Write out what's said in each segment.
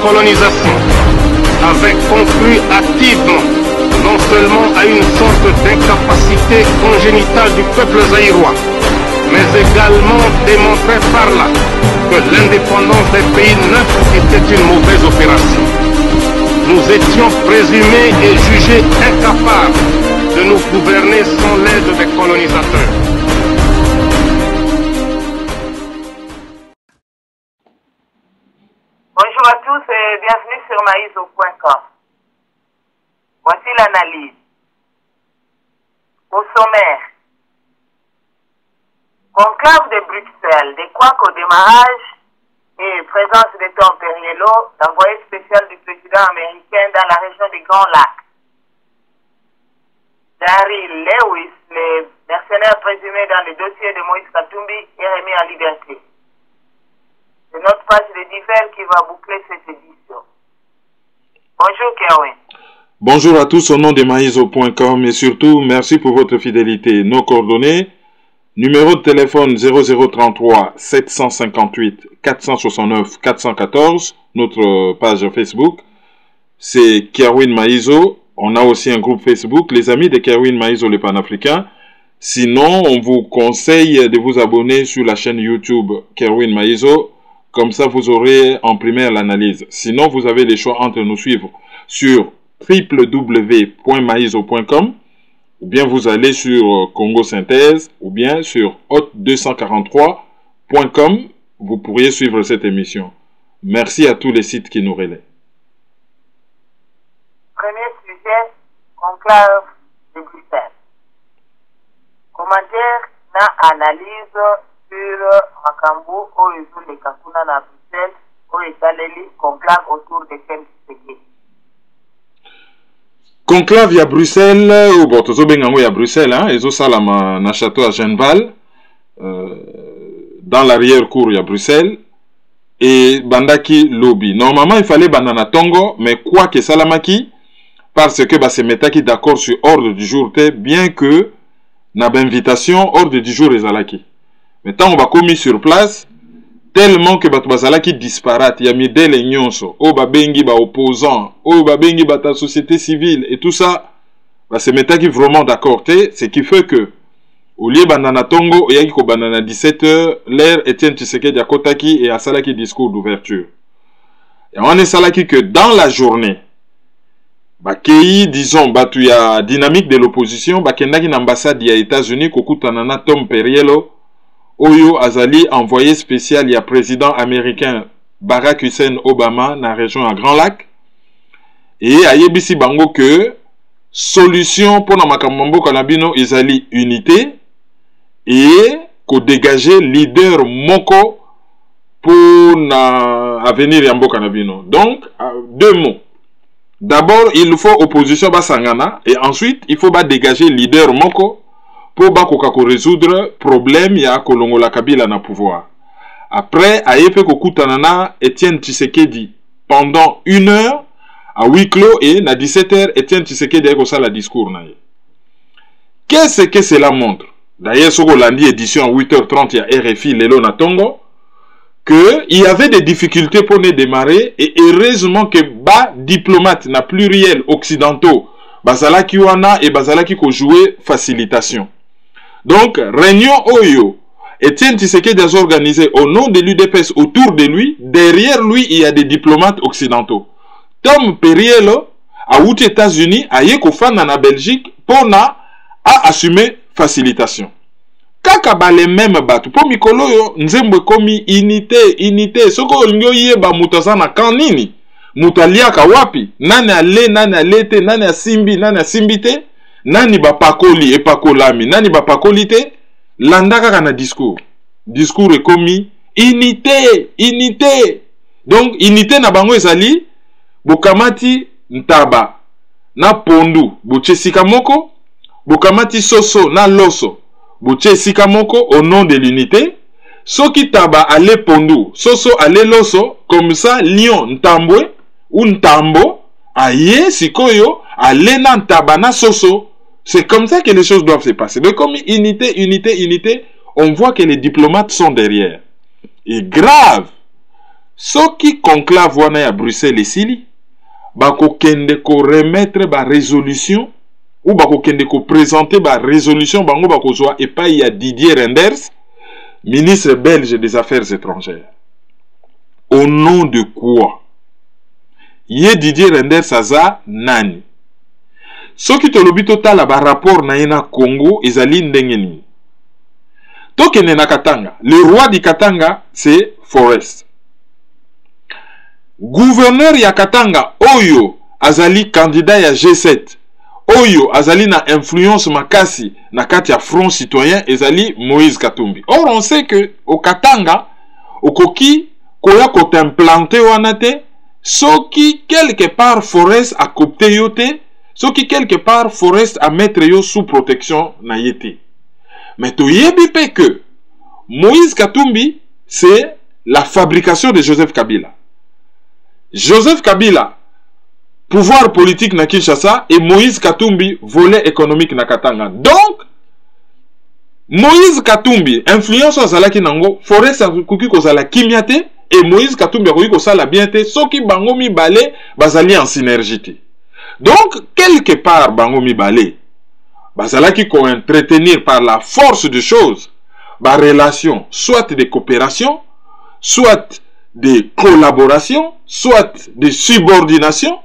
colonisation avait conclu hâtivement non seulement à une sorte d'incapacité congénitale du peuple zaïrois, mais également démontré par là que l'indépendance des pays neufs était une mauvaise opération. Nous étions présumés et jugés incapables de nous gouverner sans l'aide des colonisateurs. Bonjour à tous et bienvenue sur maïso.com. Voici l'analyse. Au sommaire, conclave de Bruxelles, des couacs au démarrage et présence de Tom Perriello, l'envoyé spécial du président américain dans la région des Grands Lacs. Daryl Lewis, le mercenaire présumé dans le dossier de Moïse Katumbi, est remis en liberté. C'est notre page de divers qui va boucler cette édition. Bonjour Kerwin. Bonjour à tous au nom de maïso.com et surtout merci pour votre fidélité. Nos coordonnées, numéro de téléphone 0033 758 469 414, notre page Facebook, c'est Kerwin Maïso. On a aussi un groupe Facebook, les amis de Kerwin Maïso le panafricain. Sinon, on vous conseille de vous abonner sur la chaîne YouTube Kerwin Maïso. Comme ça, vous aurez en primaire l'analyse. Sinon, vous avez le choix entre nous suivre sur www.maizo.com ou bien vous allez sur Congo Synthèse ou bien sur hot243.com. Vous pourriez suivre cette émission. Merci à tous les sites qui nous relaient. Premier sujet, conclave de Bruxelles. Commentaire na analyse sur Makambo au réseau de Kakuna na Bruxelles au Esaleli conclave autour de quel sujet. Conclave ya Bruxelles ou bon tozo bengango ya Bruxelles hein ezo salama na château à Genval dans l'arrière-cour ya Bruxelles et bandaki lobby. Normalement il fallait bandana tongo mais quoi que salamaki parce que bah se metaki d'accord sur ordre du jour te bien que na invitation ordre du jour ezalaki. Mais tant on va commis sur place tellement que bato bazalaki disparate ya midele nyonso o babengi ba opposant o babengi bata société civile et tout ça bah se metaki vraiment d'accord te ce qui fait que au lieu bandana tongo oyaki ko bandana 17h l'air Etienne Tshisekedi akotaki et asalaki discours d'ouverture et on est salaki que dans la journée bah kei disons batu ya dynamique de l'opposition bah kendaki na ambassade ya États-Unis kokutana na Tom Perriello Oyo Azali, envoyé spécial, il y a président américain Barack Hussein Obama dans la région à Grand Lac. Et à Yebisi Bango que solution pour la Makamambo Kanabino Izali unité et qu'on dégager leader Moko pour l'avenir Yambo Kanabino. Donc, deux mots. D'abord, il faut opposition Basangana et ensuite, il faut dégager leader Moko pour résoudre problème ya kolongo la Kabila na pouvoir. Après, ayepe kokutanana Etienne Tshisekedi pendant 1 heure à huis clos et na 17h Etienne Tshisekedi a ça la discours na. Qu'est-ce que cela montre? D'ailleurs, sur lundi édition à 8h30 il y a RFI Lelo na Tongo que il y avait des difficultés pour ne démarrer et heureusement que bas diplomate na pluriel occidentaux bazalaki wana et bazalaki ko jouer facilitation. Donc, réunion Oyo, Etienne Tshisekedi a organisé au nom de l'UDPS autour de lui. Derrière lui, il y a des diplomates occidentaux. Tom Perriello, à aux États-Unis, a Yekofan en Belgique, pour assumer facilitation. Kaka les mêmes bateaux. Pour Mikolo, nzembe komi unité. Soko lingo yeba mutazana kanini. Mutalia kawapi. Nani alete, nani asimbi, nani asimbite. Nani ba pakoli et pakolami, nani ba pakoli te, landaka kana discours. Discours est commis, unité. Donc, unité na bango ezali, bokamati ntaba, na pondu, boche sikamoko, bokamati soso, na loso, boche sikamoko, au nom de l'unité. Soki taba ale pondu, soso ale loso, comme ça, lion ntambwe, ou ntambo, aye sikoyo, ale na ntaba na soso. C'est comme ça que les choses doivent se passer. Donc, comme unité, on voit que les diplomates sont derrière. Et grave soki conclave wana ya Bruxelles esili bakokende ko remettre ba résolution ou bakokende ko présenter ba résolution bango bakozwa epai ya Didier Reynders, ministre belge des Affaires étrangères. Au nom de quoi? Ye Didier Reynders aza nani? Soki tolobi totala ba rapport na ye na Congo ezali ndenge nini? Tokende na Katanga, le roi du Katanga c'est Forest. Gouverneur ya Katanga oyo azali candidat ya G7, oyo azali na influence makasi na kati ya Front Citoyen ezali Moïse Katumbi. Or on sait que au Katanga okoki koya kotimplanter wana te soki quelque part Forest a copté yo te, soki quelque part Forest a mettre yo sous protection na yete. Mais toyebi pe que Moïse Katumbi c'est la fabrication de Joseph Kabila. Joseph Kabila, pouvoir politique na Kinshasa, et Moïse Katumbi, volet économique na Katanga. Donc, Moïse Katumbi, influence au Zalaki Nango, Forest Kuki Kozala Kimiate, et Moïse Katumbi Kuki Kozala Biente, Soki Bangomi Balé, Bazali en synergie. Donc, quelque part, Bangomi Balé, Bazalaki ko entretenir par la force des choses, ba relation, soit de coopération, soit de collaboration, soit de subordination,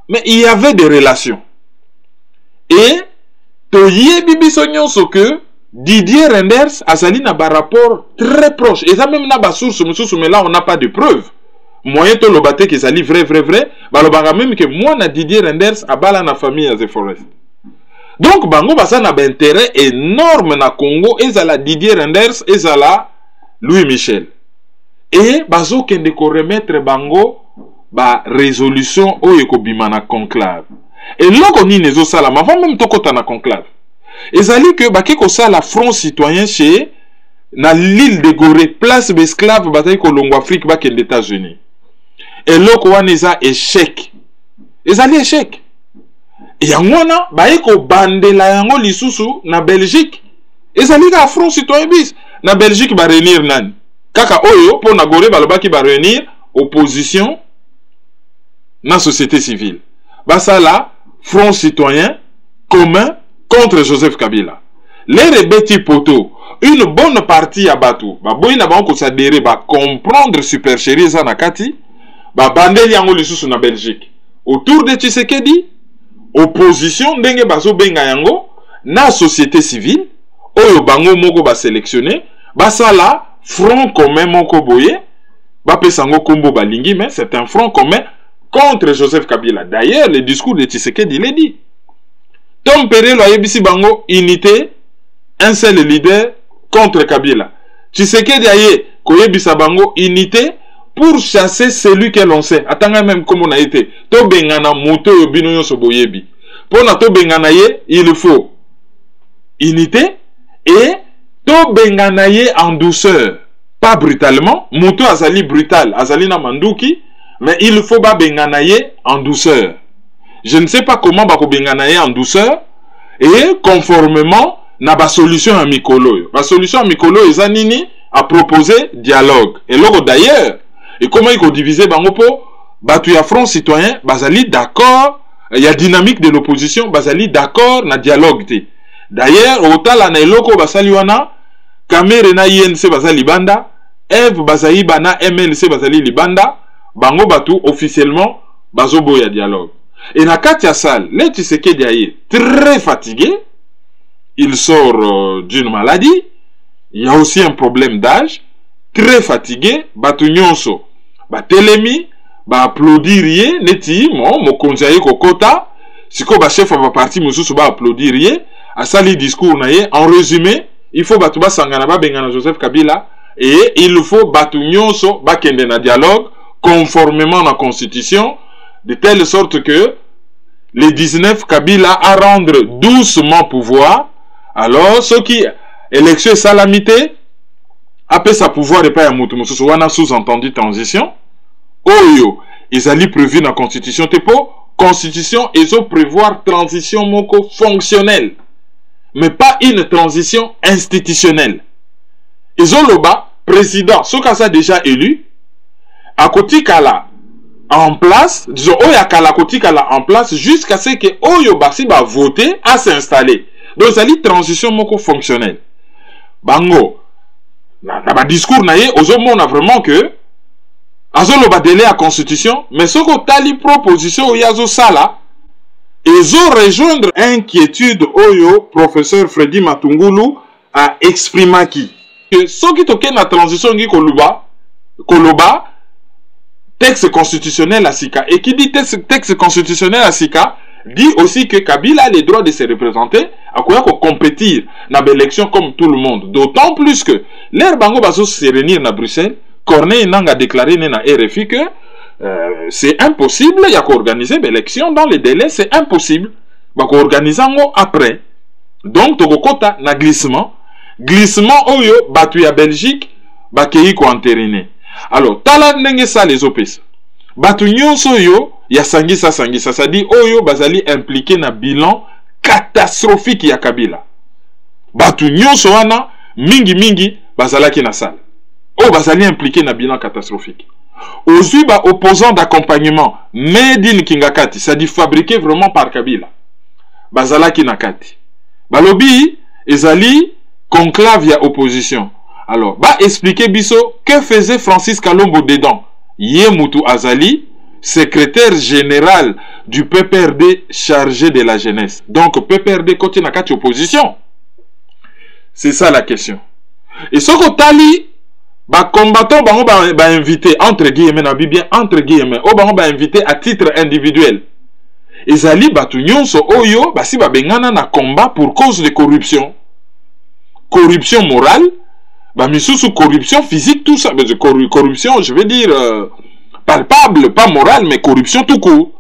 mais il y avait des relations. Et Toye Bibi Sonyon que Didier Reynders azali na ba rapport très proche. Et ça même na ba source, mais là on n'a pas de preuves. Moyen to lobate que ça vrai, ba lobaka même que moi na Didier Reynders abala na famille à The Forest. Donc bango basa na ba intérêt énorme na Congo, ezala Didier Reynders, ezala Louis Michel. Et bazo kende ko remettre bango ba résolution oyo ekobima na conclave. Et loko ni nezo sala ma avant même tokota na conclave. Ezali que baki ko sala Front Citoyen chez na l'île de Gorée, place d'esclaves bataille ko longo Afrique ba kende États-Unis. Et loko wana eza échec. Ezali échec. Et yangwana ba ko bandela yango lisusu na Belgique. Ezali ka Front Citoyen bis na Belgique ba réunir nani. Kaka oyo pour na Gorée balobaki ba réunir opposition na société civile. Basala Front Citoyen commun contre Joseph Kabila. Les rebeti poto, une bonne partie à Batou, ba boy na banko s'adhérer, ba comprendre supercherie za nakati, ba bandeli yango lisusu na Belgique. Autour de Tshisekedi, opposition ndenge bazo benga yango na société civile, oyo bango moko ba sélectionner, basala front commun moko boye, ba pesango kombo balingi, mais c'est un front commun contre Joseph Kabila. D'ailleurs, le discours de Tshisekedi l'a dit. Tom Perelo a yebisi bango unité, un seul leader contre Kabila. Tshisekedi a ye koyebisa bango unité pour chasser celui que l'on sait. Attends même comme on a été. To bengana moto yobino yo soboyebi. Pour na to bengana ye, il faut unité et to bengana ye en douceur, pas brutalement. Moto azali brutal, azali na manduki. Mais il faut pas benganaye en douceur. Je ne sais pas comment bako benganaye en douceur et conformément na ba solution à mikolo. La solution à mikolo eza nini à proposer dialogue. Et lors d'ailleurs, et comment il faut diviser bango po batu ya Front Citoyen bazali d'accord, il y a dynamique de l'opposition bazali d'accord na dialogue te. D'ailleurs, otala na eloko basali wana Kamere na INC bazali banda, Eve bazali bana MLC bazali libanda. Bango batu officiellement bazobo ya dialogue. Et na Katia Sal, le Tshisekedi aye très fatigué, il sort d'une maladie, il y a aussi un problème d'âge, très fatigué, batu nyonso, ba telemi, ba applaudir ye, neti mo konjaye kokota, siko ba chef ba parti mususu ba applaudir ye, asali discours na ye, en résumé, il faut batu ba sangana ba bengana Joseph Kabila, et il faut batu nyonso ba kende na dialogue, conformément à la Constitution, de telle sorte que les 19 Kabila à rendre doucement pouvoir, alors ceux qui élection salamité, après sa pouvoir et pas à Moutoumoussou, on a sous-entendu transition, oyo, ils allaient prévu dans la Constitution, tepo, Constitution, ils ont prévoir transition moko fonctionnelle, mais pas une transition institutionnelle. Ils ont le bas, président, ce qu'on a déjà élu, akotikala en place, disons oyo akala akotikala en place jusqu'à ce que oyo basi ba voter à s'installer. Donc ça dit transition moko fonctionnelle. Bango na ba discours na ye ozomona vraiment que azolo ba délai à constitution, mais soko tali proposition oyo azo sala ezo rejoindre inquiétude oyo professeur Freddy Matungulu a exprimé qui que soki toke na transition ngi koloba texte constitutionnel à Sika, et qui dit texte constitutionnel à Sika dit aussi que Kabila a le droit de se représenter à quoi compétir dans l'élection comme tout le monde, d'autant plus que l'air bango bazo se réunir na Bruxelles. Corneille Nanga a déclaré na RFI que c'est impossible, il y a qu'à organiser l'élection dans les délais, c'est impossible. Il y a qu'à organiser après. Donc, Togokota na glissement oyo batu ya Belgique bakei ko entériné. Alors, tala ndenge sa les opesa. Batu nyonso yo ya sangisa, ça dit oyo bazali impliqué na bilan catastrophique ya Kabila. Batu nyonso wana mingi bazalaki na sala. Oh, bazali impliqué na bilan catastrophique. Aujourd'hui, opposant d'accompagnement made in Kingakati, ça dit fabriqué vraiment par Kabila. Bazalaki nakati. Balobi ezali conclave ya opposition. Alors, expliquer biso que faisait Francis Kalombo dedans. Yemutu Azali, secrétaire général du PPRD chargé de la jeunesse. Donc PPRD côté nakati opposition. C'est ça la question. Et ce que tali combattant ba invité entre guillemets na bien entre guillemets o ba invité à titre individuel. Ezali batu nyonso oyo basi ba bengana na combat pour cause de corruption. Corruption morale, misusu corruption physique, tout ça, corruption, je veux dire palpable, pas morale, mais corruption tout court.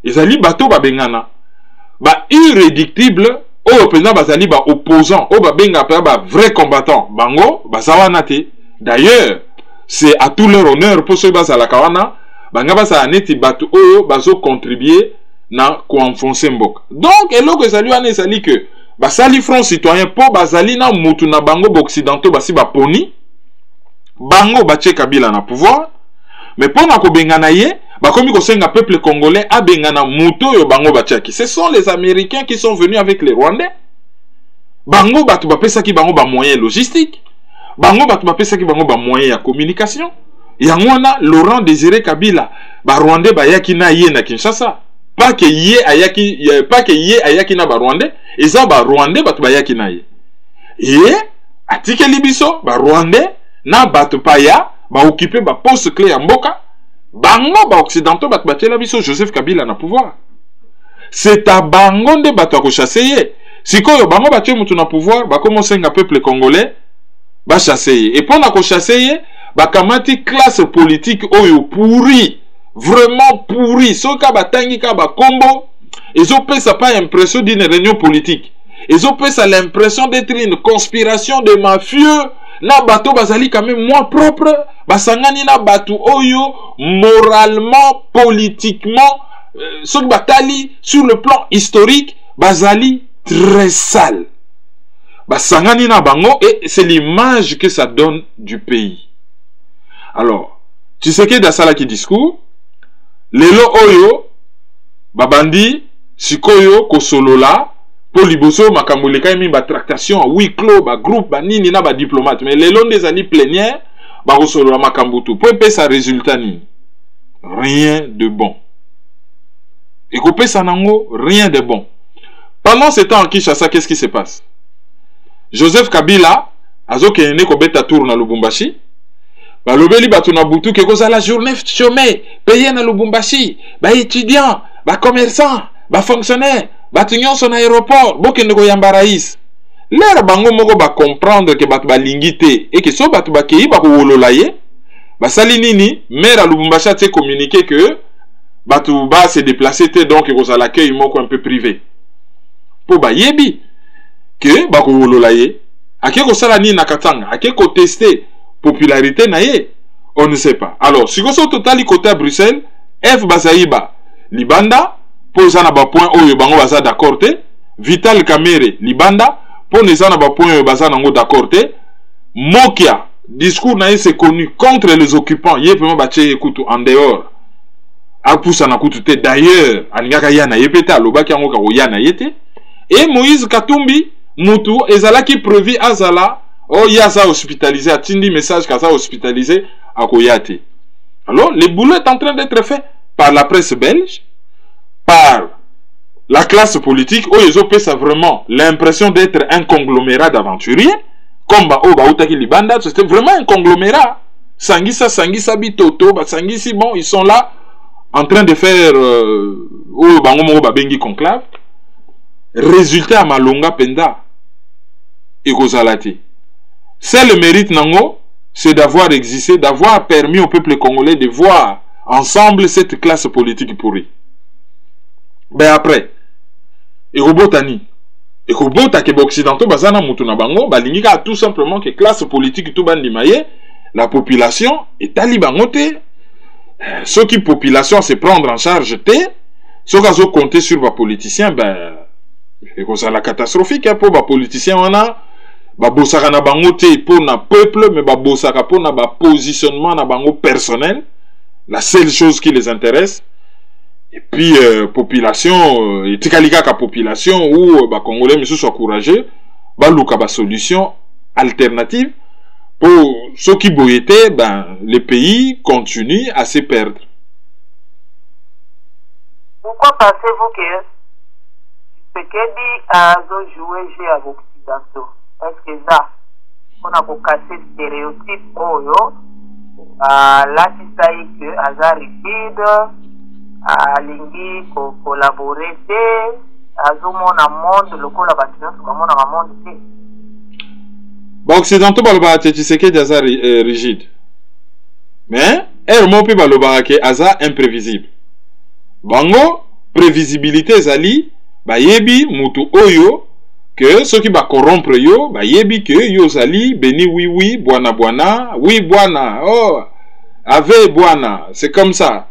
Ezali bato ba bengana irréductible o président bazali ba opposant o ba benga ba vrai combattant bango bazawana te. D'ailleurs, c'est à tout leur honneur pour ceux qui la kawana, banga sa neti batu oyo bazo contribuer na ko enfoncer mbok. Donc eloko ezali wana ezali que basali front citoyen po bazali na mutu na bango occidentaux basi ba poni bango bache Kabila na pouvoir, mais pour na ko bengana ye bakomi ko senga peuple congolais a bengana mutu oyo bango bachaki. Ce sont les Américains qui sont venus avec les Rwandais. Bango batu ba pesa ki bango ba moyens logistiques. Bango batu ba pesa ki bango ba moyens ya communication. Yangwana Laurent Désiré Kabila ba Rwandais ba yaki na ye na Kinshasa. Pas que ye ayaki na ba Rwandais, eza ba Rwandais batu ba yaki na ye. Et atike libiso ba Rwandais na batu paya ba occuper ba poste clé ya mboka. Bango ba occidentaux batu ba tela biso Joseph Kabila na pouvoir. C'est à bango nde batu ko chasser ye. Sikoyo bango ba tie mutu na pouvoir ba commencer nga peuple congolais ba chasser ye. Et pendant ko chasser ye, ba kamati classe politique oyo pourri, vraiment pourri. Soka batangi ka ba kombo, ils ont ça pas l'impression d'une réunion politique. Ils ont ça l'impression d'être une conspiration de mafieux. Na bato bazali quand même moins propre, basangani na batu oyo moralement, politiquement, sok batali sur le plan historique, bazali très sale. Basangani na bango, et c'est l'image que ça donne du pays. Alors, tu sais que dans ça qui discours, lelo oyo babandi sikoyo kosolola pour liboso makamboleka mi ba tractation à huis clos ba groupe ba nini na ba diplomate, mais lelo des années plénière ba kosolola makambutu pour pesa résultat ni rien de bon. Et ko ça nango rien de bon. Pendant ce temps en Kinshasa, qu'est-ce qui se passe? Joseph Kabila azoke ene ko beta tour na Lubumbashi. Ba lobeli batu na butu ke koza la journée chômée payé na Lubumbashi, ba étudiant, ba commerçant, ba fonctionnaire, batu nyonso na aéroport bokende ko yamba rais. Lera bango moko ba comprendre que batu ba lingité et que so batu ba kei ba ko wolola ye, ba sali nini maire à Lubumbashi a communiqué que batu ba se déplacer te donc koza l'accueil moko un peu privé. Pour ba yebi que ba ko wolola ye, ake ko sala ni na Katanga, ake ko tester popularité naie, on ne sait pas. Alors, si vous êtes total côté à Bruxelles, F Bazaïba, Libanda, pour ça n'a pas point où bango baza d'accord te, Vital Kamere, Libanda, pour ne ça n'a pas point baza nango d'accord te, Mokia, discours na c'est connu contre les occupants yé peut battre kutu en dehors apusa na kutu te d'ailleurs alingaka yana yepeta lobaki yango ka yana yete et Moïse Katumbi mutu ezalaki prévu azala oh yaza hospitalisé atindi message kaza hospitalisé à Koyate. Alors le boulot est en train d'être fait par la presse belge, par la classe politique où ils ont ça vraiment l'impression d'être un conglomérat d'aventuriers comme Baoutaki Libanda, c'était vraiment un conglomérat. Sangisa Bitoto, Sangisi, bon, ils sont là en train de faire Bengi conclave. Résultat à Malonga Penda et Kozalati. C'est le mérite Nango, c'est d'avoir existé, d'avoir permis au peuple congolais de voir ensemble cette classe politique pourrie. Ben après, et Robotani. Et que occidentaux bazana mutuna bango balingika tout simplement que classe politique tout bandimaye la population est talibangote ceux qui population se prendre en charge té ceux qui ont compté sur les politiciens ben et ça la catastrophique pour les politiciens on a ba bosaka na bangote pour na peuple mais ba bosaka pour na ba positionnement na bango personnel la seule chose qui les intéresse. Et puis, population, et tikalika ka population, où, Congolais, monsieur, soit courageux, louka ba solution alternative, pour ceux qui boyétaient, le pays continue à se perdre. Pourquoi pensez-vous que Tshisekedi a joué jeu avec Occidentaux? Est-ce que ça, on a cassé le stéréotype, là, c'est ça, que Aza rigide, alingi collaborer te azomona monde lokola batina komona na monde te ba occidentaux baloba te Tshisekedi aza rigide mais mopi baloba ke aza imprévisible bango prévisibilité ezali bayebi mutu oyo que ceux qui ba corrompre yo bayebi que yo zali beni oui bwana oui bwana oh ave bwana c'est comme ça.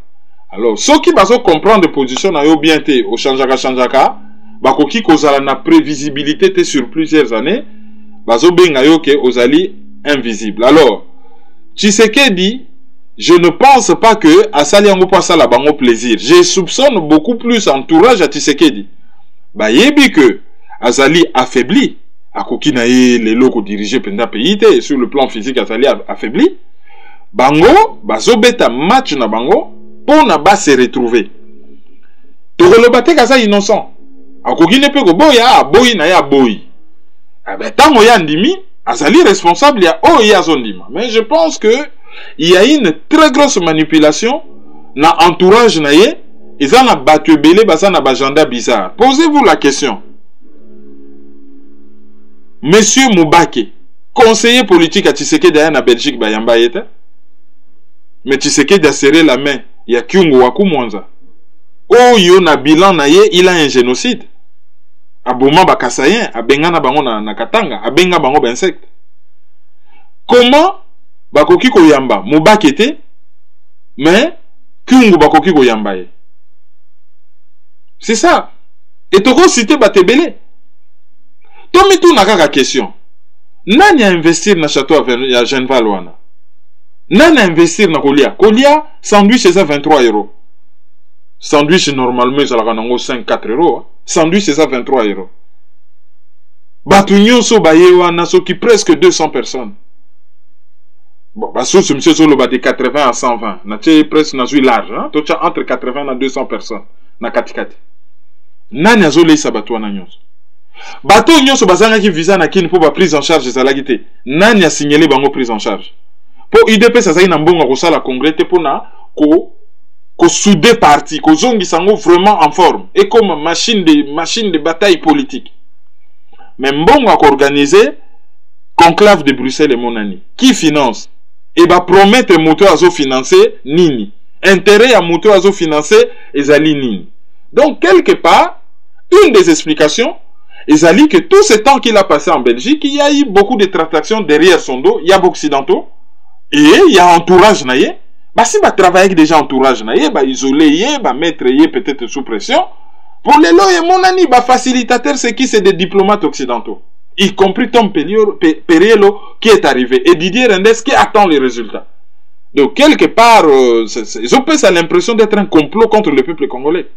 Alors, ceux qui vont comprendre la position na yo bien te au chanjaka bakoki kozala na prévisibilité te sur plusieurs années bazo benga yo ke ozali invisible. Alors, Tshisekedi, je ne pense pas que asali yango pa sala bango plaisir. Je soupçonne beaucoup plus entourage à Tshisekedi. Ba yebi que azali affaibli akoki na ye les loko diriger penda pays te sur le plan physique azali affaibli. Bango bazo beta match na bango pour ne pas se retrouver. Togolobate kaza innocent. Akoki ne peut ko boya boyi na ya boyi. Ben tango ya ndimi azali responsable ya o ya zondima. Mais je pense que il y a une très grosse manipulation na entourage na ye, ils en a battu belé basa na agenda bizarre. Posez-vous la question. Monsieur Moubake, conseiller politique à Tshisekedi na Belgique bayamba yete. Mais Tshisekedi a serré la main. Il y a Kyungo Waku Mwanza. Oh yo na bilan na ye, il a un génocide. Aboma bakasayen, abenga na bango na katanga, abenga bango b'insecte. Comment bakoki koyamba Moubakete, mais Kyungo bakoki koyamba ye. C'est ça. Et toko cité batebele. Tomi tout na kaka question. Nani a investir na château à Genval wana? Nani a investir na Kolia? Kolia, sandwich c'est ça 23 €. Sandwich normalement ça la 5-4 €. Sandwich c'est ça 23 €. Batu nyonso baye wana soki presque 200 personnes. Bon, bah ce monsieur solo ba de 80 à 120. Na tché presque na zui large, hein? Tocha entre 80 à 200 personnes na katikati. Nani azole sa batu wana nyonso? Bato nyonso bazanga ki visa na kini po ba prise en charge ezalaki te. Nani a signalé bango prise en charge? Pour IDP ça na mbonga ko sala congrès te pona ko souder parti ko zongi sango vraiment en forme et comme machine de bataille politique. Mais mbonga ko organiser conclave de Bruxelles et Monani qui finance et va promettre moto azo financer nini intérêt à moto azo financer ezali nini. Donc quelque part une des explications ezali que tout ce temps qu'il a passé en Belgique il y a eu beaucoup de tractations derrière son dos, il y a beaucoup d'occidentaux. Et il y a entourage naïe. Bah si bah travailler avec des gens entourage naïe, bah isoler, bah mettre peut-être sous pression. Pour les lois et mon ami, bah facilitateur c'est qui c'est des diplomates occidentaux. y compris Tom Perriello qui est arrivé, et Didier Rendes qui attend les résultats. Donc, quelque part, ils ont plus l'impression d'être un complot contre le peuple congolais.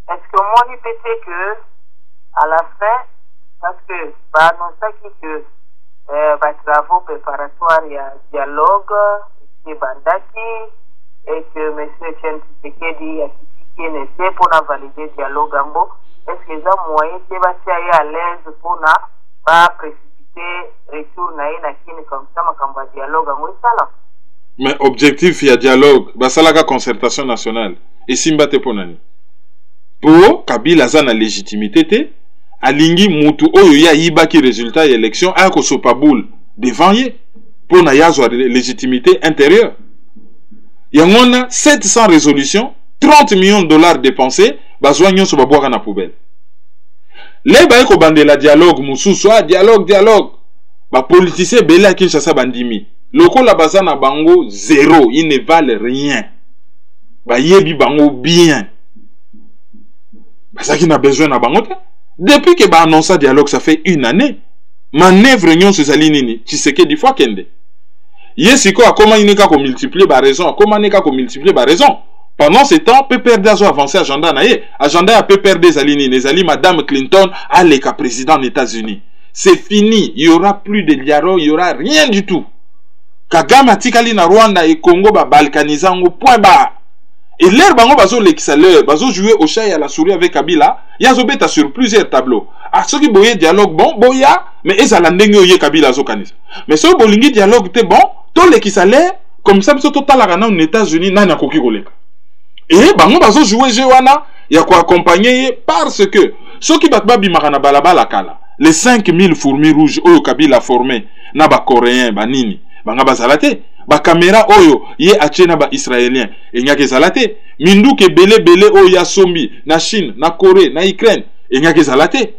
Est-ce que moi, il peut que, à la fin, parce que, nous savons que, travaux préparatoires, il y a dialogue, et Bandaki, et que M. Chen Tshisekedi a critiqué pour valider le dialogue en beau. Est-ce que ça moyen de aller à l'aise pour pas précipiter retour na kini comme ça makamba dialogue en sala? Mais objectif il y a dialogue, basalaka concertation nationale et simba te ponani. Pour Kabila za na légitimité te alingi mutu oyo ya yibaki résultat ya élection a ko sopa boule devant ye pour na yazwa légitimité intérieure. Yangona 700 résolutions, 30 millions de dollars dépensés, bazwa nyonso babwaka na poubelle. Les baye ko bandela dialogue mususu dialogue. Ba politicien bela Kinshasa bandimi. Loko la bazana bango zéro, ils ne valent rien. Ba yebi bango bien. Ça qui n'a besoin na bango. Depuis que ba annonce dialogue ça fait une année. Manœuvre nyon se salinini, Tshisekedi fois kende. Yesiko a comment inéka ko multiplier ba raison, comment neka ko multiplier ba raison. Pendant ce temps, PPRD a avancé agenda naie. Agenda a PPRD zalini, nezali Madame Clinton a l'éca président des États-Unis. C'est fini, il y aura plus de dialogue, il y aura rien du tout. Kagame atikali na Rwanda et Congo ba balkanizango point bas. Et l'air bango bazo l'exhaleur, bazo jouer au chat et à la souris avec Kabila, yazo beta sur plusieurs tableaux. Ah ceux qui boye dialogue bon, boya, mais ezala ndenge oye Kabila zo kanisa. Mais ceux bolingi dialogue te bon, to l'exhaleur comme ça biso total la aux États-Unis nana koki koleka. Et bango bazo jouer jewana, ya ko accompagner parce que ceux qui batba bimaka na balabala kala, les 5000 fourmis rouges oyo Kabila formé na ba coréen ba nini, banga bazalate. Ba caméra oyo ye achena ba israélien enyake zalate minduke bele oyo ya sombi na Chine na Corée na Ukraine enyake zalate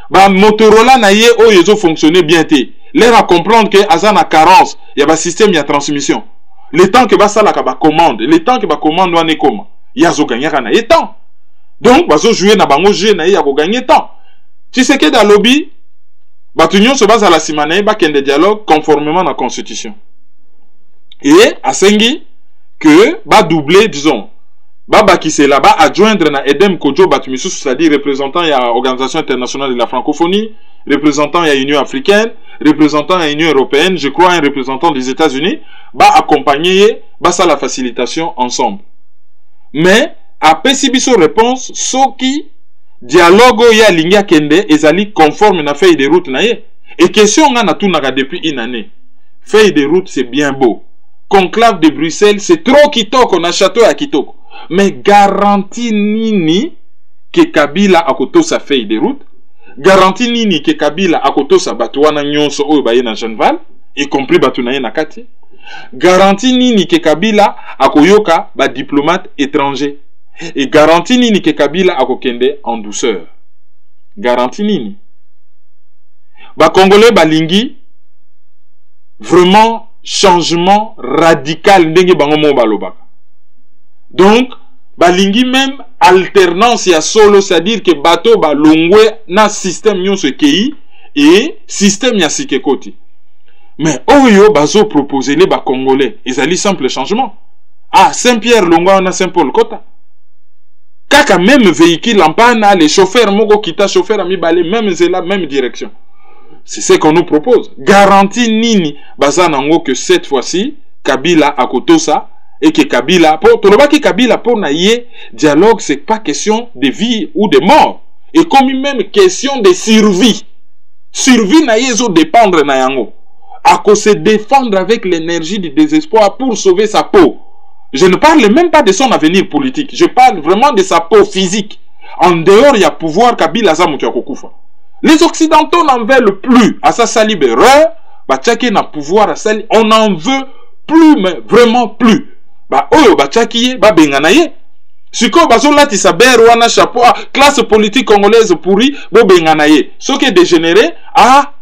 ba Motorola na ye oyo zo fonctionner bien té l'air à comprendre que azana carence ya ba système ya transmission le temps que ba sala ka ba commande le temps que ba commande wana ekoma ya zo gagner na temps donc bazo jouer na bango jeu na ya ko gagner temps Tshisekedi da lobby ba tunyon se base à la simane ba kende dialogue conformément à la constitution. Et à Sengi que va doubler, disons, Baba qui c'est là-bas, adjoindre na Edem Kodjo Batumisu, c'est-à-dire représentant il y a Organisation internationale de la francophonie, représentant il y a Union africaine, représentant il y a Union européenne, je crois un représentant des États-Unis, va accompagner, va ça la facilitation ensemble. Mais après si biso réponse, ce qui dialogue ya linga kende ezali conforme na feuille de route na ye. Et question on a tout naga depuis une année. Feuille de route c'est bien beau. Conclave de Bruxelles, c'est trop kitoko na château à kitoko. Mais garantie nini que Kabila akoto sa feuille de route? Garantie nini que Kabila akoto sa batuana nyonso oyo baye na Genval, y compris batunaye na kati? Garantie nini que Kabila akoyoka ba diplomate étranger? Et garantie nini que Kabila akokende en douceur? Garantie nini? Ba Congolais balingi vraiment changement radical ndenge bango mo balobaka. Donc balingi même alternance ya solo, c'est-à-dire que bato balongwe na système nyonso kei et système ya sikekoti. Mais oyo bazo proposer les ba Congolais, ezali simple changement. Ah, Saint-Pierre longwa na Saint-Paul kota. Kaka même véhicule en panne, les chauffeurs moko kita chauffeur ami balé même zela même direction. C'est ce qu'on nous propose. Garantie nini bazanango que cette fois-ci Kabila akotosa et que Kabila pour tolobaki Kabila pour naie dialogue c'est pas question de vie ou de mort et comme même question de survie. Survie naie zo dépendre na yango. Ako se défendre avec l'énergie du désespoir pour sauver sa peau. Je ne parle même pas de son avenir politique. Je parle vraiment de sa peau physique. En dehors il y a pouvoir Kabila za mutu akokufa. Les Occidentaux n'en veulent plus à sa salibéreur, Bachaki n'a pouvoir à sali, on n'en veut plus, mais vraiment plus. Bah, oyo Bachaki, ba benganaye. Siko bazo lati sa wana chapeau, classe politique congolaise pourri, bo benganaye. Ce qui est dégénéré, ah,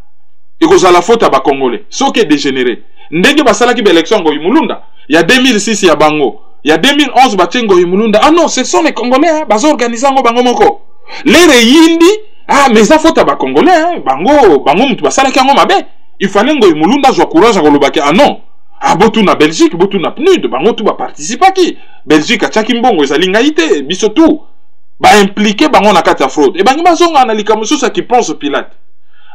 et cause à la faute à ba Congolais. Ce qui est dégénéré. Ndenge basala ki élection go Imulunda. Il y a 2006, il y a Bango. Il y a 2011, Batchengo Imulunda. Ah non, ce sont les Congolais, hein, bazo organiser ngo bango moko. Les reyindi, ah, mais ça faut tabac congolais, hein, bango mutu basala ki yango mabe. Il fallait ngo imulunda jwa courage à kolobaki, ah non. Ah, botu na Belgique, botu na PNUD, bango tu ba participer ki. Belgique a tchaki mbongo, ezali ngaite, biso tout. Ba impliqué bango na kati ya fraude. Et bango bazonga na likamusu sa qui pense Pilate.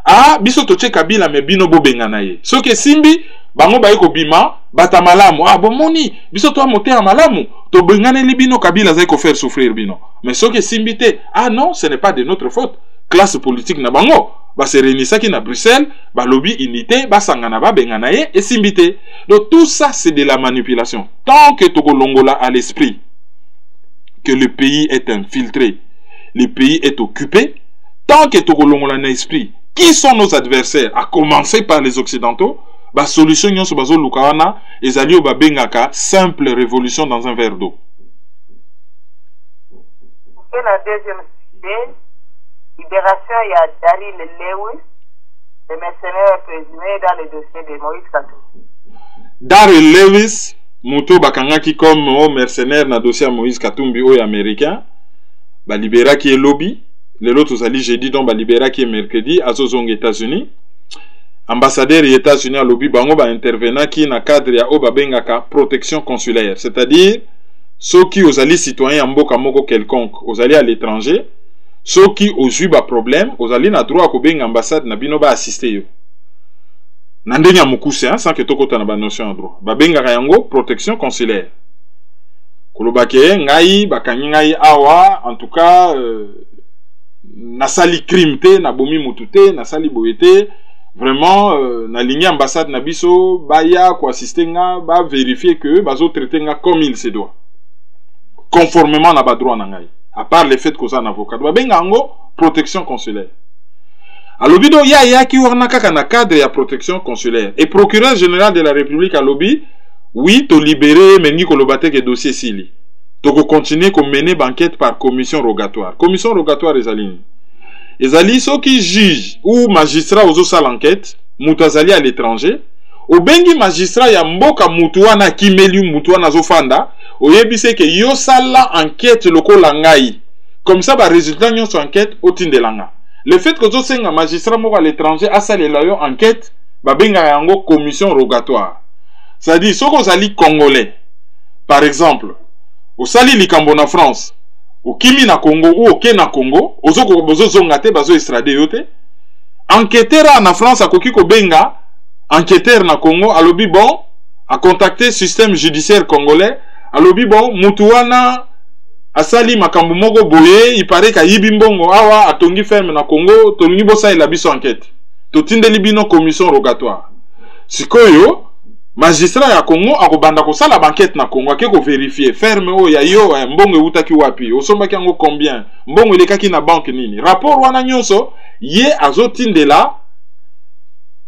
Ah, biso to tche Kabila me bino bo bengana ye. Soke simbi, bango ba yeko bima, bata malamu. Ah, bon moni, biso to amote a malamu. To bengane li bino Kabila zay ko faire souffrir bino. Mais soke simbi te, ah non, ce n'est pas de notre faute. Classe politique na bango. Ba se réunissaki na Bruxelles, ba lobby unité, ba sangana ba bengana ye, et simbi te. Donc tout ça c'est de la manipulation. Tant que Togo Longola a l'esprit que le pays est infiltré, le pays est occupé, tant que Togo Longola a l'esprit, qui sont nos adversaires, à commencer par les Occidentaux, la solution yon se bazo lukawana, ezali o babengaka simple révolution dans un verre d'eau. Et la deuxième sujet, libération, il y a Daryl Lewis, le mercenaire présumé dans le dossier de Moïse Katumbi. Daryl Lewis, Muto bakangaki comme mercenaire na dossier Moïse Katumbi ou américain, ba libéra qui est lobby. Le lot ozali jeudi donc ba libéra qui est mercredi à Zozong États-Unis. Ambassadeur des États-Unis à lobby bango ba intervenant qui na cadre ya o babengaka protection consulaire, c'est-à-dire ceux qui ozali citoyen mboka moko quelconque, ozali à l'étranger, ceux qui ozui ba problème, ozali na droit ko benga ambassade na bino ba assister yo. Nandenya mukuse hein, sans que tokota na ba notion en droit. Ba benga yango protection consulaire. Kolobake ngai bakanyi ngai awa en tout cas nasali crime te, na bomi mutute, nasali boyete, vraiment na ligne ambassade na biso baya ko assister nga ba vérifier que bazo traiter nga comme il se doit. Conformément na ba droit na ngai. À part le fait que ça un avocat, ba benga ngo protection consulaire. Alors bido ya ki warna kaka na cadre ya protection consulaire et procureur général de la République à lobby, oui, to libérer mengi ko lobate ke dossier sili. Donc, continuer comme mener banquette par commission rogatoire. Commission rogatoire, les alliés, ceux qui jugent ou magistrats aux autres l'enquête, moutazali à l'étranger, au bengi magistrat ya mboka mutuana kimelu mutuana zofanda, au yebise ke yo sala enquête loko langai. Comme ça, ba résultat nyon so enquête au tin de langa. Le fait que zo senga magistrat moko à l'étranger a sali la yo enquête, ba benga yango commission rogatoire. C'est-à-dire, ceux qui sont congolais, par exemple, au sali likambo na France, au kimi na Congo ou au ke na Congo, ozoko bozo zongate bazo extradé yote. Enquêteur na France akoki ko benga, enquêteur na Congo alobi bon, a contacté système judiciaire congolais, alobi bon, mutuana asali makambo moko boye, il paraît ka yibi mbongo awa atongi ferme na Congo, tolingi bosa ila biso enquête. To tindeli bino commission rogatoire. Sikoyo magistrat ya Congo akobanda ko sala banquette na Congo akeko vérifier ferme o ya yo mbongo eutaki wapi osombaki yango combien mbongo elekaki na banque nini rapport wana nyonso ye azotindela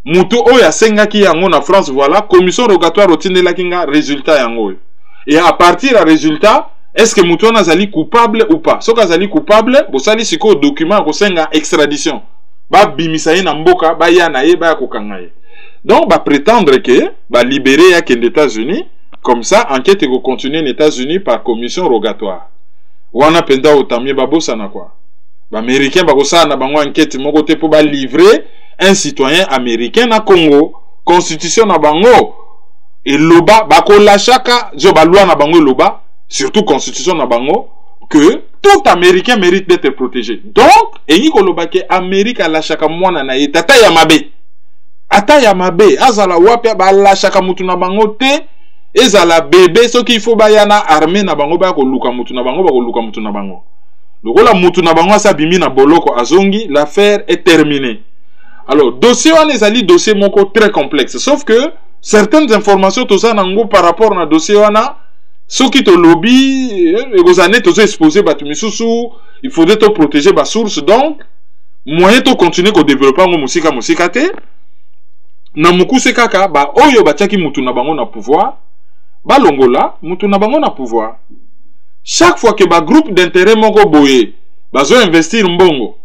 mutu o ya sengaki yango na France voilà commission rogatoire otindelaki nga résultat yango et à partir ya résultat est-ce que mutu wana azali coupable ou pas soki azali coupable bosali siko document ko senga extradition ba bimisa ye na mboka ba ya na ye ba kokanga ye. Donc, bah, prétendre que, bah, libérer y'a qu'en États-Unis, comme ça, enquête est continuer aux États-Unis par commission rogatoire. Ou on a penda autamie, bah, bossa na quoi. Bah, américain, bah, bossa na bango enquête, mon côté pour bah, livrer un citoyen américain na Congo, constitution na bango, et loba, bah, ko la chaka, jo bah, loi na bango loba, surtout constitution na bango, que tout américain mérite d'être protégé. Donc, et y ko loba ke Amérique a la chaka mwana na yetata yamabe. Ata ya mabe azala wapia ba la chaka mutu na bango te ezala bébé ce qu'il faut bayana armée na bango ba ko luka mutu na bango ba ko luka mutu na bango lokola mutu na bango sa bimi na boloko azongi l'affaire est terminée. Alors dossier on ezali dossier moko très complexe sauf que certaines informations to ça nango par rapport na dossier wana ce qui te lobby egozane to zo exposer batu misusu il faudrait te protéger ba source donc moyen to continuer ko développer ngo musika te. Na mukuse kaka ba oyo batiaki mutu na bango na pouvoir ba longola mutu na bango na pouvoir chaque fois que ba groupe d'intérêt moko boye bazo investir mbongo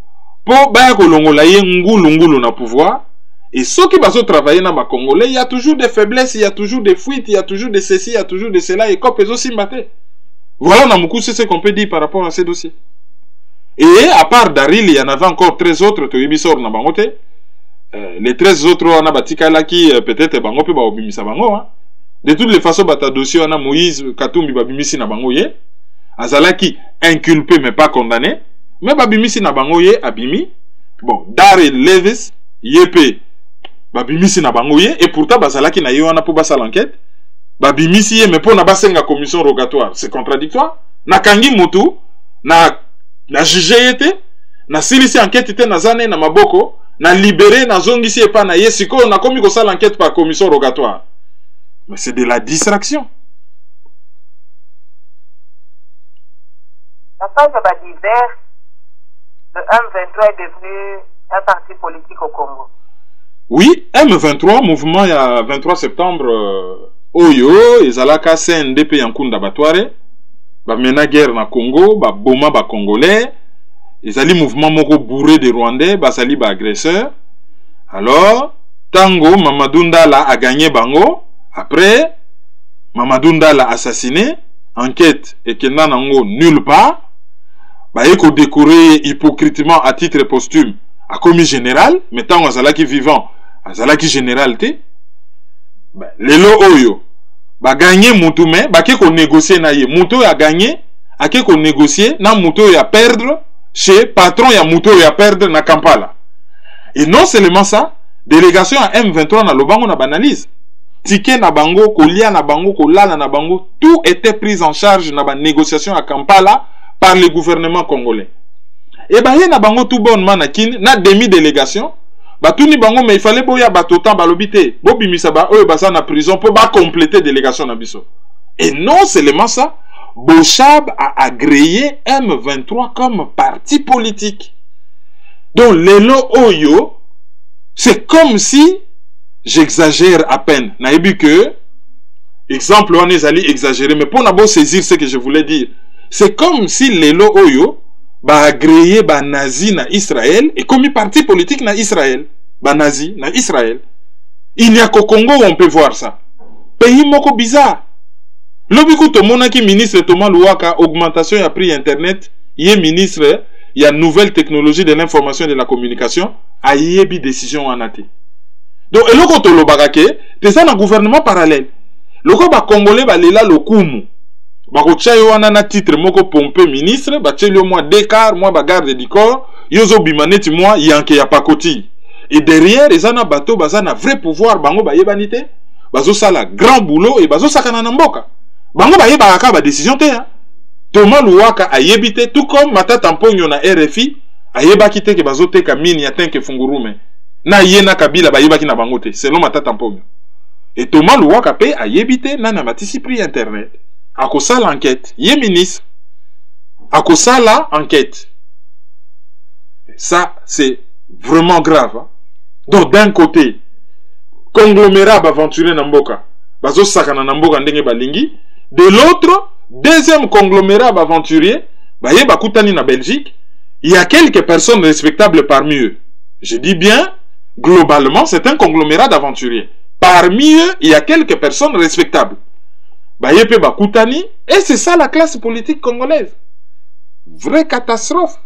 po ba ko longola ye ngulu na pouvoir et ceux qui bazo travailler na ba congolais il y a toujours des faiblesses il y a toujours des fuites il y a toujours des ceci il y a toujours des cela et cop ezo simbate voilà na mukuse ce qu'on peut dire par rapport à ces dossiers Et à part Daril, il y en avait encore 13 autres, les 13 autres, on a batikala qui peut-être bango pe ba obimisa bango. De toutes les façons, bata dossier on a Moïse Katumbi babimisi na bango ye. Azalaki inculpé mais pas condamné. Mais babimisi na bango ye abimi. Bon, Daril Levis yepe babimisi na bango ye et pourtant bazalaki na ye wana po basa l'enquête. Babimisi ye mais pour na basenga commission rogatoire, c'est contradictoire. Na kangi mutu na jugé yete na silisi enquête te na zane na maboko. Na libéré, na zongisi et pas na yesiko, on a commis ça l'enquête par commission rogatoire. Mais c'est de la distraction. La phase de divers, le M23 est devenu un parti politique au Congo. Oui, M23, mouvement il y a 23 septembre, Oyo, Ezalaka CNDP Yankunda Batware, ba mena guerre na Congo, ba boma ba Congolais. Ils allaient mouvement moko bourré de Rwandais, basali ba agresseur. Alors, Tango Mamadou Ndala a gagné Bango. Après, Mamadou Ndala a assassiné. Enquête et Kenda Nango nulle part. Ba eko décoré hypocritement à titre posthume à commis général. Mais Tango Azalaki vivant, Azalaki général te. Lelo Oyo. Ba gagné Moutoumé, ba keko négocier na ye. Moutou a gagné, a keko négocier, na Moutou a perdre. Chez patron ya Mouto ya perdre na Kampala. Et non seulement ça, délégation à M23 na Lobango na banalise. Ticket na bango, kolia na bango, kolala na bango, tout était pris en charge na ba négociation à Kampala par le gouvernement congolais. Et bah na bango tout bonnement na kin na demi-délégation, ba tout ni bango mais il fallait boya ba totan ba lobité. Bo bimisa ba oyo basa na prison pour ba compléter délégation na biso. Et non seulement ça, Bochab a agréé M23 comme parti politique. Donc, Lelo Oyo, c'est comme si, j'exagère à peine. Naïbi que, exemple, on est allé exagérer, mais pour n'avoir saisir ce que je voulais dire, c'est comme si Lelo Oyo, a agréé ba nazi na Israël, et comme parti politique na Israël, ba nazi na Israël. Il n'y a qu'au Congo où on peut voir ça. Pays moko bizarre. Lobiku tomonaki ministre Thomas Louaka augmentation ya prix internet, yé ministre ya nouvelle technologie de l'information et de la communication, a yebi décision anate. Donc eloko to lobaka ke, te ça na gouvernement parallèle. Loko ba congolais ba lela lokumu. Ba ko chayo wana na titre moko pompe ministre, ba tchelio moi d'écart, moi ba garde du corps, yozo bimaneti moi yanke ya pakoti. Et derrière, les ana bateau bazana vrai pouvoir bango ba yebanite, bazo sala grand boulot et bazo sakana na mboka. Bango ba yeba ba décision te hein. Thomas Louaka a yebité tout comme Mata Tamponyo na RFI a yebaki te ke bazote ka mini ya tenke fungurume. Na yena kabila ba yebaki na bango te selon Mata Tamponyo. Et Thomas Louaka pe a yebité na matisi prix internet. Ako sala enquête, yé ministre. Ako sala enquête. Ça c'est vraiment grave. Hein? Donc d'un côté, conglomérat aventuré na mboka. Bazo sakana na mboka ndenge balingi. De l'autre, deuxième conglomérat aventurier, Bakutani na Belgique, il y a quelques personnes respectables parmi eux. Je dis bien, globalement, c'est un conglomérat d'aventuriers. Parmi eux, il y a quelques personnes respectables. Bayepe Bakutani, et c'est ça la classe politique congolaise. Vraie catastrophe.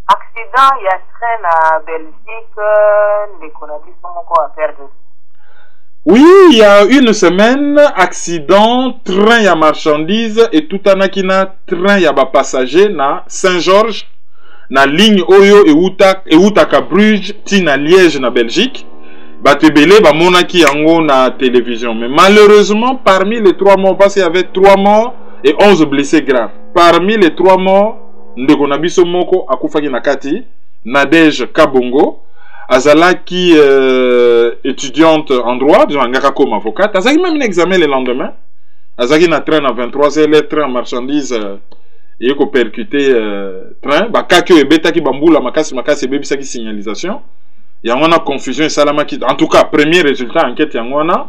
Accident, il y a train à Belgique, les connabis sont encore à perdre. Oui, il y a une semaine, accident, train ya marchandises et tout anakina train ya ba passager na Saint-Georges, na ligne Oyo et Outaka Bruges, tina Liège na Belgique. Batebele ba monaki yango na télévision. Mais malheureusement, parmi les 3 morts, parce qu'il y avait 3 morts et 11 blessés graves. Parmi les 3 morts, ndeko na biso moko akufaki na kati, Nadège Kabongo. Azalaki étudiante en droit, comme avocate. Azalaki même un examen le lendemain. Azalaki na train à 23h, les trains en marchandises et ko percuté train. Ba kakyo e beta ki bambula makasi bebisa ki signalisation. Yangona confusion et salamaki. En tout cas, premier résultat enquête yangona.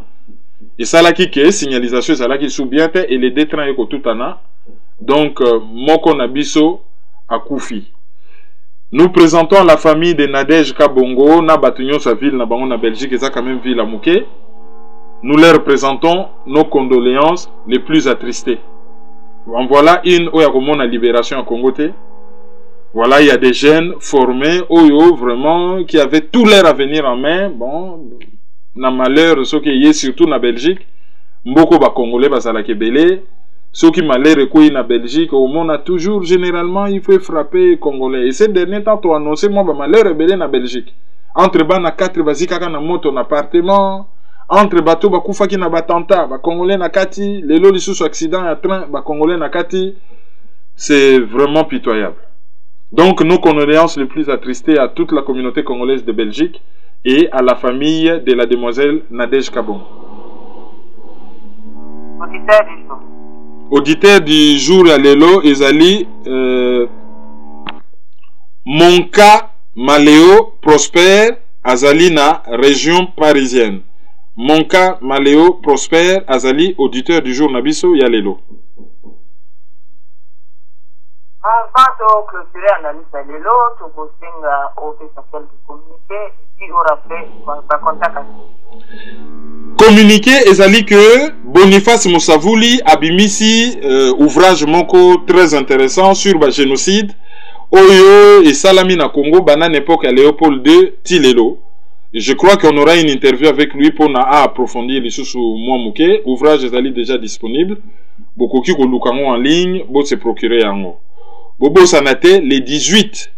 Et salaki ke signalisation salaki soubiate et les deux trains eko tutana. Donc moko nabiso akufi. Nous présentons la famille de Nadège Kabongo, na batunyo sa ville, na bango na Belgique, et ça quand même ville à Mouké. Nous leur présentons nos condoléances les plus attristées. En voilà une où il y a comment la libération à Congo. Voilà, il y a des jeunes formés, vraiment, qui avaient tout leur avenir en main. Bon, na malheur, ce qui est surtout en Belgique, beaucoup de Congolais, ça la Kébélé. Ceux qui malheur en Belgique, au monde a toujours, généralement, il faut frapper les Congolais. Et ces derniers temps, tu as annoncé, moi, malheur rebellé en Belgique. Entre bas, na 4 basi kaka na moto en appartement. Entre bateau, bakufa ki na batanta, ba Congolais na kati, les lots sous accident à train, ba Congolais na kati. C'est vraiment pitoyable. Donc, nos condoléances les plus attristées à toute la communauté congolaise de Belgique et à la famille de la demoiselle Nadège Kabon. Auditeur du jour à Lelo, Ezali, Monka Maléo Prosper, Azali na région parisienne. Monka Maléo Prosper, Azali, auditeur du jour Nabiso Yalelo. Avant de clôturer l'analyse à l'élo, tu peux quelques communiqués et puis on rappelle contact. Communiqué ezali que Boniface Moussavouli abimisi ouvrage moko très intéressant sur le génocide Oyo et Salami na Congo banane époque à Léopold II Tilelo. Je crois qu'on aura une interview avec lui pour approfondir les sous moi mouké. Ouvrage ezali déjà disponible. Beaucoup qui kolukango en ligne, bo se procurer yango. Bobo Sanate, les 18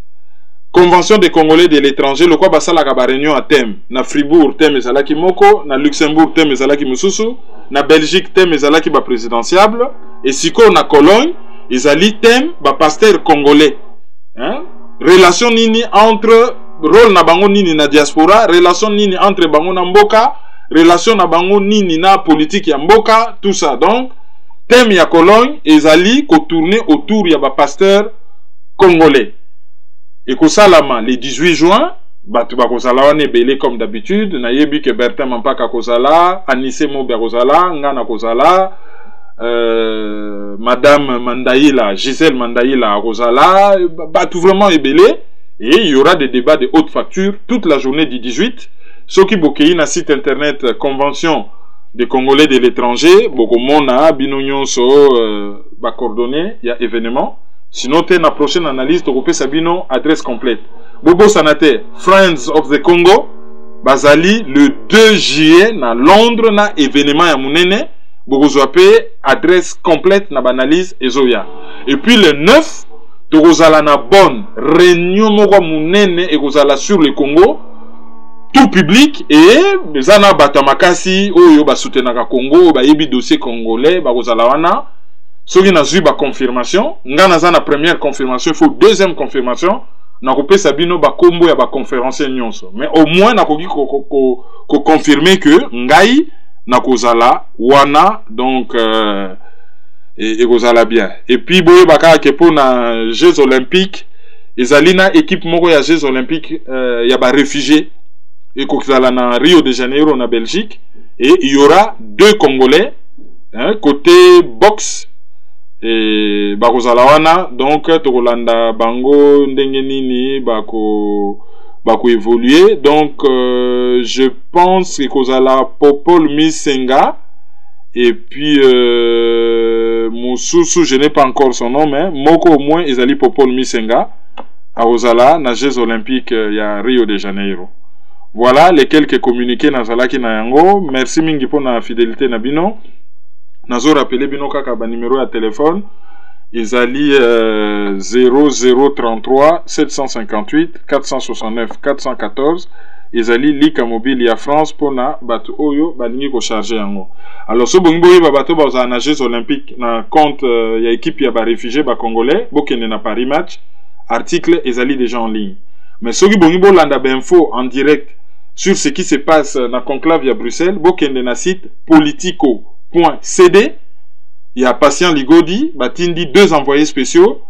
conventions des Congolais de l'étranger, le quoi basala ka réunion à thème. Na Fribourg, thème ezalaki moko, na Luxembourg, thème ezalaki mususu, na Belgique, thème ezalaki ba présidentiable, et siko na Cologne, ezali thème ba pasteur congolais. Hein? Relation nini entre rôle na bango nini na diaspora, relation nini entre bango na mboka, relation na bango nini na politique ya mboka, tout ça. Donc, thème ya Cologne, ezali ko tourner autour ya ba pasteur congolais. Et ko salama le 18 juin, batu ba ko salawane belé comme d'habitude, na yebi ke Bertin Mampaka ko sala, Anissé Mobe ko sala, ngana ko sala, Madame Mandaïla, Gisèle Mandaïla ko sala, batu vraiment ebelé. Et il y aura des débats de haute facture toute la journée du 18. Ce qui bokei na site internet convention des Congolais de l'étranger, beaucoup mona binonyon so ba coordonné, il y a événement. Sinon t'es na prochaine analyse to kopé sabino adresse complète. Bobo Sanate, Friends of the Congo, bazali le 2 juillet na Londres na événement ya munene, bobo zoapé adresse complète na analyse ezoya. Et puis le 9 Tokozala na bonne réunion moko munene et kozala sur le Congo tout public et zana batamakasi oyo ba soutenaka Congo ba yebi dossier congolais ba kozala wana soki na zui ba confirmation ngana zana première confirmation il faut deuxième confirmation na kopesa bino ba kombo ya ba conférencier nyonso mais au moins na koki ko confirmer que ngai na kozala wana donc et kozala bien. Et puis boye baka ke pour na Jeux olympiques, ezalina équipe moko ya Jeux olympiques ya ba réfugiés et kozala na Rio de Janeiro na Belgique et il y aura 2 Congolais hein, côté boxe et bakozala wana donc tokolanda bango ndenge nini bako évoluer donc je pense que kozala Popol Misenga. Et puis, Moussoussou, je n'ai pas encore son nom, mais Moko au moins, Ezali Popol Misenga, à Ozala, na Jeux olympiques, il y a Rio de Janeiro. Voilà les quelques communiqués na Zalaki na Yango. Merci mingi pour la fidélité na bino. Nazo rappelé bino kaka ba numéro à téléphone. Ezali 0033 758 469 414. Ezali lika mobile ya France pour na bato oyo balingi ko charger yango. Alors so bongo ba bato ba za na Jeux olympiques na compte ya équipe ya ba réfugiés ba congolais bokende na Paris Match article ezali déjà en ligne. Mais soki bongo landa ba info en direct sur ce qui se passe na conclave ya Bruxelles bokende na site politico.cd. Il y a Patient Ligodi batindi 2 envoyés spéciaux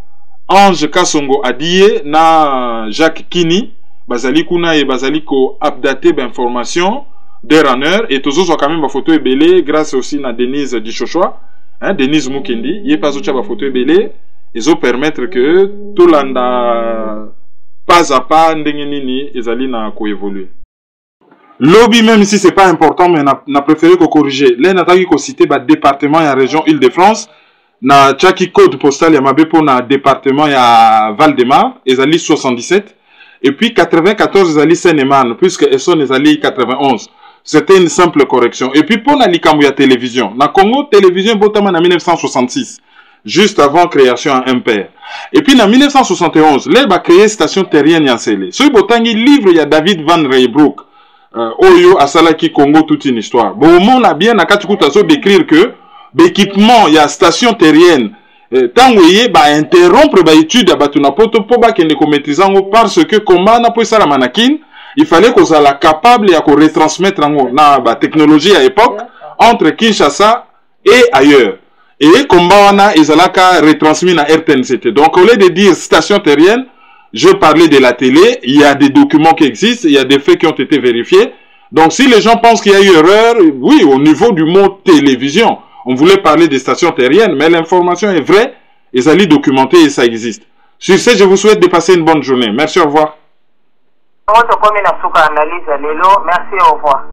Ange Kasongo Adie na Jacques Kini bazali kuna et bazali ko updater d'informations d'heure en heure et tous autres quand même ba photo ebelé grâce aussi na Denise Dichochoa hein Denise Mukendi yé pas autre ba photo ebelé ils ont permettre que tout landa pas à pas ndenge nini ezali na ko évoluer lobby même si c'est pas important mais n'a préféré ko corriger les n'attaki ko citer ba département et région Île-de-France na tchaki code postal ya mabepo na département ya Val-de-Marne ezali 77 et puis 94 ezali Seine-et-Marne puisque Essonne ezali 91. C'était une simple correction. Et puis pour la likambo ya télévision, na Congo télévision botama na 1966 juste avant création en MPR. Et puis en 1971, là ba créé station terrienne Yansele. Ce botangi livre ya David Van Reybrouck Oyo asalaki Congo toute une histoire. Bon on a bien na katikuta so décrire que l'équipement ya station terrienne tant voyez ba interrompre ba étude ba tuna poto po ba kende ko maîtrisango parce que comment na po sala manakin il fallait qu'on soit capable ya ko retransmettre ngo na ba technologie à époque entre Kinshasa et ailleurs. Et combat wana ezalaka retransmis na RTNCT. Donc au lieu de dire station terrienne, je parlais de la télé, il y a des documents qui existent, il y a des faits qui ont été vérifiés. Donc si les gens pensent qu'il y a eu erreur, oui, au niveau du mot télévision, on voulait parler des stations terriennes, mais l'information est vraie, ezali documenté et ça existe. Sur ce, je vous souhaite de passer une bonne journée. Merci, au revoir. Merci, au revoir.